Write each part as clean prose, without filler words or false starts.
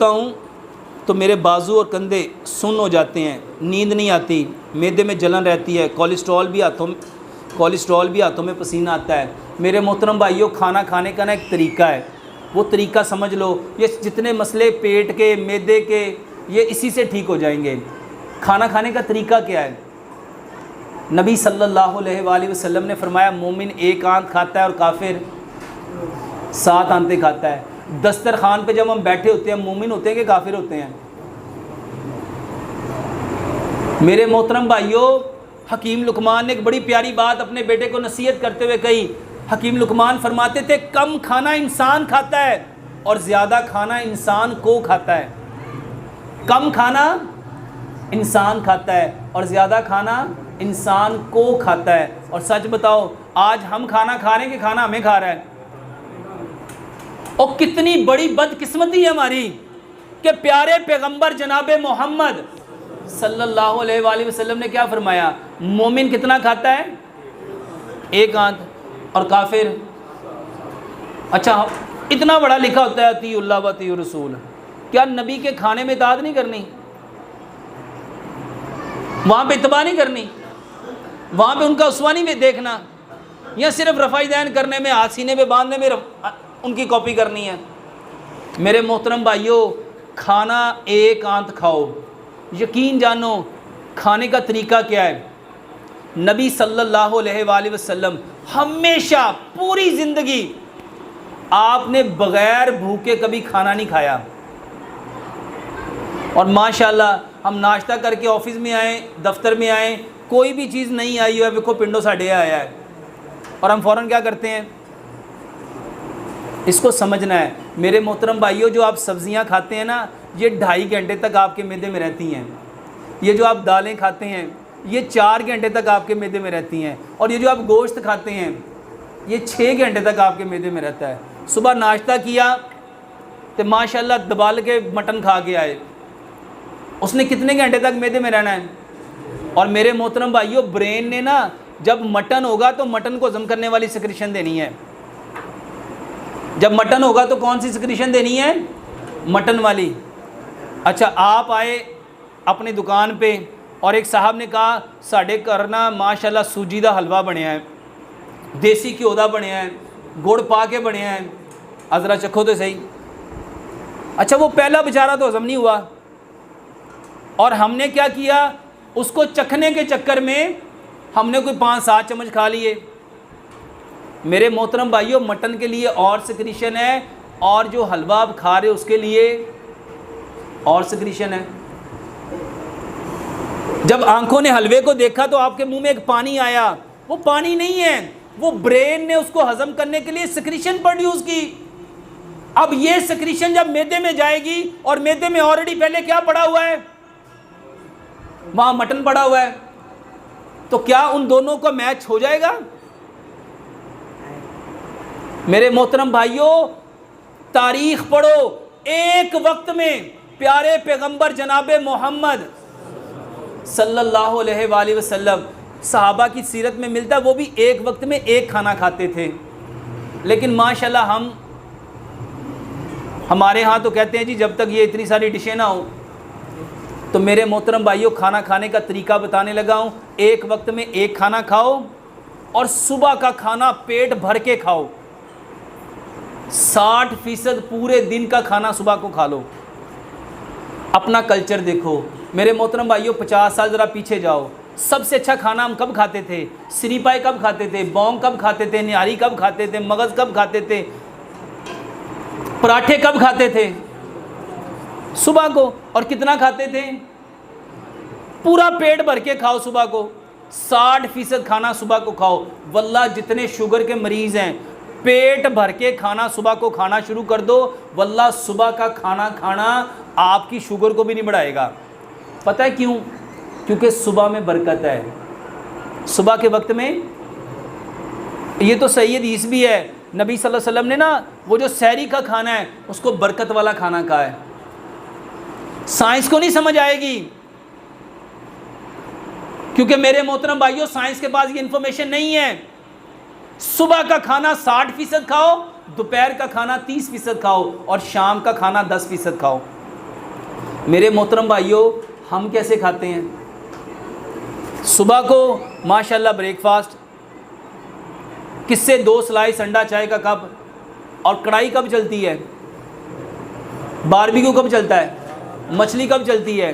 سوتا ہوں تو میرے بازو اور کندھے سن ہو جاتے ہیں، نیند نہیں آتی، معدے میں جلن رہتی ہے، کولیسٹرول بھی ہاتھوں میں پسینہ آتا ہے۔ میرے محترم بھائیوں، کھانا کھانے کا نا ایک طریقہ ہے، وہ طریقہ سمجھ لو۔ یہ جتنے مسئلے پیٹ کے، معدے کے، یہ اسی سے ٹھیک ہو جائیں گے۔ کھانا کھانے کا طریقہ کیا ہے؟ نبی صلی اللہ علیہ وآلہ وسلم نے فرمایا مومن ایک آنت کھاتا ہے اور کافر 7 آنتیں کھاتا ہے۔ دسترخوان پہ جب ہم بیٹھے ہوتے ہیں، مومن ہوتے ہیں کہ کافر ہوتے ہیں؟ میرے محترم بھائیوں، حکیم لقمان نے ایک بڑی پیاری بات اپنے بیٹے کو نصیحت کرتے ہوئے کہی۔ حکیم لقمان فرماتے تھے کم کھانا انسان کھاتا ہے اور زیادہ کھانا انسان کو کھاتا ہے۔ کم کھانا انسان کھاتا ہے اور زیادہ کھانا انسان کو کھاتا ہے۔ اور سچ بتاؤ، آج ہم کھانا کھا رہے ہیں کہ کھانا ہمیں کھا رہا ہے؟ اور کتنی بڑی بدقسمتی ہے ہماری کہ پیارے پیغمبر جناب محمد صلی اللہ علیہ وآلہ وسلم نے کیا فرمایا؟ مومن کتنا کھاتا ہے؟ 1 آنت، اور کافر؟ اچھا، اتنا بڑا لکھا ہوتا ہے اطیعوا اللہ و اطیعوا الرسول، کیا نبی کے کھانے میں اطاعت نہیں کرنی؟ وہاں پہ اتباع نہیں کرنی؟ وہاں پہ ان کا اسوہ نہیں دیکھنا؟ یا صرف رفع دین کرنے میں، ہاتھ سینے پہ باندھنے میں ان کی کاپی کرنی ہے؟ میرے محترم بھائیوں، کھانا 1 آنت کھاؤ۔ یقین جانو کھانے کا طریقہ کیا ہے؟ نبی صلی اللہ علیہ وآلہ وسلم ہمیشہ پوری زندگی آپ نے بغیر بھوکے کبھی کھانا نہیں کھایا۔ اور ماشاءاللہ ہم ناشتہ کر کے آفس میں آئیں، دفتر میں آئیں، کوئی بھی چیز نہیں آئی ہے، دیکھو پنڈو ساڈے آیا ہے، اور ہم فوراً کیا کرتے ہیں؟ اس کو سمجھنا ہے میرے محترم بھائیوں، جو آپ سبزیاں کھاتے ہیں نا، یہ 2.5 گھنٹے تک آپ کے معدے میں رہتی ہیں۔ یہ جو آپ دالیں کھاتے ہیں، یہ 4 گھنٹے تک آپ کے معدے میں رہتی ہیں۔ اور یہ جو آپ گوشت کھاتے ہیں، یہ 6 گھنٹے تک آپ کے معدے میں رہتا ہے۔ صبح ناشتہ کیا تو ماشاءاللہ دبال کے مٹن کھا کے آئے، اس نے کتنے گھنٹے تک معدے میں رہنا ہے؟ اور میرے محترم بھائیوں، برین نے نا جب مٹن ہوگا تو مٹن کو ہضم کرنے والی سیکریشن دینی ہے۔ جب مٹن ہوگا تو کون سی سیکریشن دینی ہے؟ مٹن والی۔ اچھا، آپ آئے اپنی دکان پہ اور ایک صاحب نے کہا ساڑھے کرنا ماشاءاللہ سوجی دا حلوہ بنیا ہے، دیسی گھیو دا بنیا ہے، گڑ پا کے بنیا ہے، ذرا چکھو تو صحیح۔ اچھا، وہ پہلا بیچارہ تو ہضم نہیں ہوا، اور ہم نے کیا کیا؟ اس کو چکھنے کے چکر میں ہم نے کوئی 5-7 چمچ کھا لیے۔ میرے محترم بھائیوں، مٹن کے لیے اور سیکریشن ہے، اور جو حلوہ آپ کھا رہے اس کے لیے اور سیکریشن ہے۔ جب آنکھوں نے حلوے کو دیکھا تو آپ کے منہ میں ایک پانی آیا، وہ پانی نہیں ہے، وہ برین نے اس کو ہضم کرنے کے لیے سیکریشن پروڈیوس کی۔ اب یہ سیکریشن جب معدے میں جائے گی، اور معدے میں آلریڈی پہلے کیا پڑا ہوا ہے؟ وہاں مٹن پڑا ہوا ہے، تو کیا ان دونوں کا میچ ہو جائے گا؟ میرے محترم بھائیوں، تاریخ پڑھو، ایک وقت میں پیارے پیغمبر جناب محمد صلی اللہ علیہ وآلہ وسلم، صحابہ کی سیرت میں ملتا ہے وہ بھی ایک وقت میں ایک کھانا کھاتے تھے۔ لیکن ماشاءاللہ ہمارے ہاں تو کہتے ہیں جی جب تک یہ اتنی ساری ڈشیں نہ ہوں۔ تو میرے محترم بھائیوں، کھانا کھانے کا طریقہ بتانے لگا ہوں۔ ایک وقت میں ایک کھانا کھاؤ، اور صبح کا کھانا پیٹ بھر کے کھاؤ۔ 60% پورے دن کا کھانا صبح کو کھا لو۔ اپنا کلچر دیکھو میرے محترم بھائیوں، 50 سال ذرا پیچھے جاؤ، سب سے اچھا کھانا ہم کب کھاتے تھے؟ سری پائے کب کھاتے تھے؟ بونگ کب کھاتے تھے؟ نہاری کب کھاتے تھے؟ مغز کب کھاتے تھے؟ پراٹھے کب کھاتے تھے؟ صبح کو۔ اور کتنا کھاتے تھے؟ پورا پیٹ بھر کے کھاؤ صبح کو، 60% کھانا صبح کو کھاؤ۔ واللہ جتنے شوگر کے مریض ہیں، پیٹ بھر کے کھانا صبح کو کھانا شروع کر دو، واللہ صبح کا کھانا کھانا آپ کی شوگر کو بھی نہیں بڑھائے گا۔ پتہ ہے کیوں؟ کیونکہ صبح میں برکت ہے۔ صبح کے وقت میں یہ تو صحیح حدیث بھی ہے، نبی صلی اللہ علیہ وسلم نے نا وہ جو سحری کا کھانا ہے اس کو برکت والا کھانا کہا ہے۔ سائنس کو نہیں سمجھ آئے گی، کیونکہ میرے محترم بھائیوں سائنس کے پاس یہ انفارمیشن نہیں ہے۔ صبح کا کھانا 60% کھاؤ، دوپہر کا کھانا 30% کھاؤ، اور شام کا کھانا 10% کھاؤ۔ میرے محترم بھائیوں، ہم کیسے کھاتے ہیں؟ صبح کو ماشاءاللہ بریک فاسٹ، کس سے 2 سلائس انڈا چائے کا کپ، اور کڑھائی کب چلتی ہے، باربیکیو کب چلتا ہے، مچھلی کب چلتی ہے،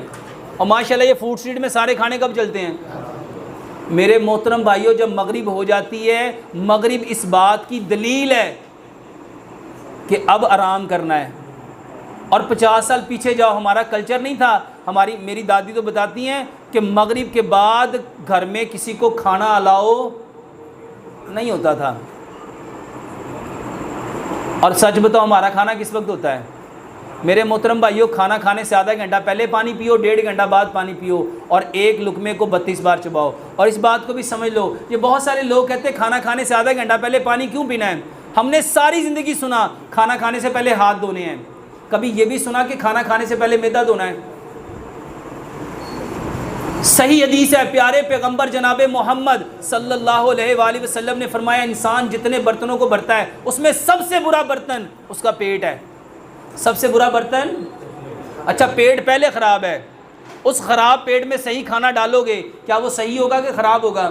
اور ماشاءاللہ یہ فوڈ اسٹریٹ میں سارے کھانے کب چلتے ہیں؟ میرے محترم بھائیوں، جب مغرب ہو جاتی ہے، مغرب اس بات کی دلیل ہے کہ اب آرام کرنا ہے۔ اور 50 سال پیچھے جاؤ، ہمارا کلچر نہیں تھا، میری دادی تو بتاتی ہیں کہ مغرب کے بعد گھر میں کسی کو کھانا الاؤ نہیں ہوتا تھا۔ اور سچ بتاؤ، ہمارا کھانا کس وقت ہوتا ہے؟ میرے محترم بھائیوں، کھانا کھانے سے آدھا گھنٹہ پہلے پانی پیو، 1.5 گھنٹہ بعد پانی پیو، اور ایک لقمے کو 32 بار چباؤ۔ اور اس بات کو بھی سمجھ لو، یہ بہت سارے لوگ کہتے ہیں کھانا کھانے سے آدھا گھنٹہ پہلے پانی کیوں پینا ہے؟ ہم نے ساری زندگی سنا کھانا کھانے سے پہلے ہاتھ دھونے ہیں، کبھی یہ بھی سنا کہ کھانا کھانے سے پہلے معدہ دھونا ہے؟ صحیح حدیث ہے، پیارے پیغمبر جناب محمد صلی اللہ علیہ وآلہ وسلم نے فرمایا، انسان جتنے برتنوں کو بھرتا ہے اس میں سب سے برا برتن اس کا پیٹ ہے۔ سب سے برا برتن، اچھا پیٹ پہلے خراب ہے، اس خراب پیٹ میں صحیح کھانا ڈالو گے، کیا وہ صحیح ہوگا کہ خراب ہوگا؟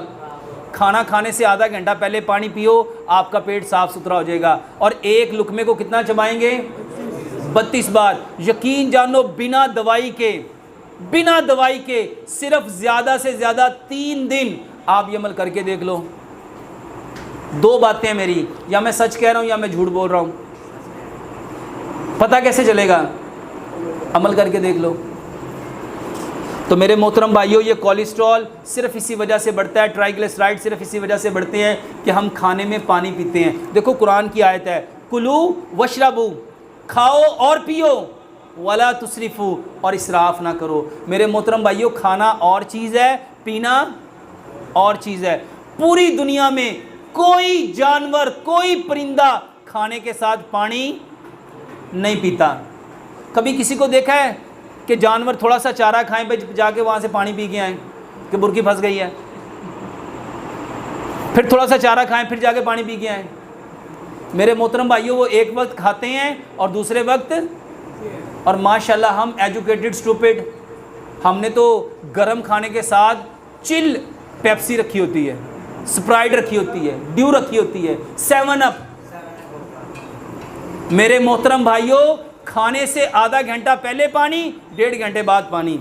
کھانا کھانے سے آدھا گھنٹہ پہلے پانی پیو، آپ کا پیٹ صاف ستھرا ہو جائے گا۔ اور ایک لقمے کو کتنا چبائیں گے؟ 32 بار۔ یقین جانو، بنا دوائی کے صرف زیادہ سے زیادہ 3 دن آپ یہ عمل کر کے دیکھ لو۔ 2 باتیں میری، یا میں سچ کہہ رہا ہوں یا میں جھوٹ بول رہا ہوں، پتہ کیسے چلے گا؟ عمل کر کے دیکھ لو۔ تو میرے محترم بھائیوں، یہ کولیسٹرول صرف اسی وجہ سے بڑھتا ہے، ٹرائیگلیسرائڈ صرف اسی وجہ سے بڑھتے ہیں کہ ہم کھانے میں پانی پیتے ہیں۔ دیکھو قرآن کی آیت ہے، کلو وشربو، کھاؤ اور پیو، ولا تسرفو، اور اسراف نہ کرو۔ میرے محترم بھائیوں، کھانا اور چیز ہے، پینا اور چیز ہے۔ پوری دنیا میں کوئی جانور، کوئی پرندہ کھانے کے ساتھ پانی نہیں پیتا۔ کبھی کسی کو دیکھا ہے کہ جانور تھوڑا سا چارہ کھائیں پہ جا کے وہاں سے پانی پی کے آئیں کہ برکی پھنس گئی ہے، پھر تھوڑا سا چارہ کھائیں پھر جا کے پانی پی کے آئیں؟ میرے محترم بھائیوں، وہ ایک وقت کھاتے ہیں اور دوسرے وقت، اور ماشاءاللہ ہم ایجوکیٹڈ سٹوپڈ، ہم نے تو گرم کھانے کے ساتھ چل پیپسی رکھی ہوتی ہے، سپرائٹ رکھی ہوتی ہے، ڈیو رکھی ہوتی ہے، 7 اپ۔ میرے محترم بھائیوں، کھانے سے آدھا گھنٹہ پہلے پانی، 1.5 گھنٹے بعد پانی۔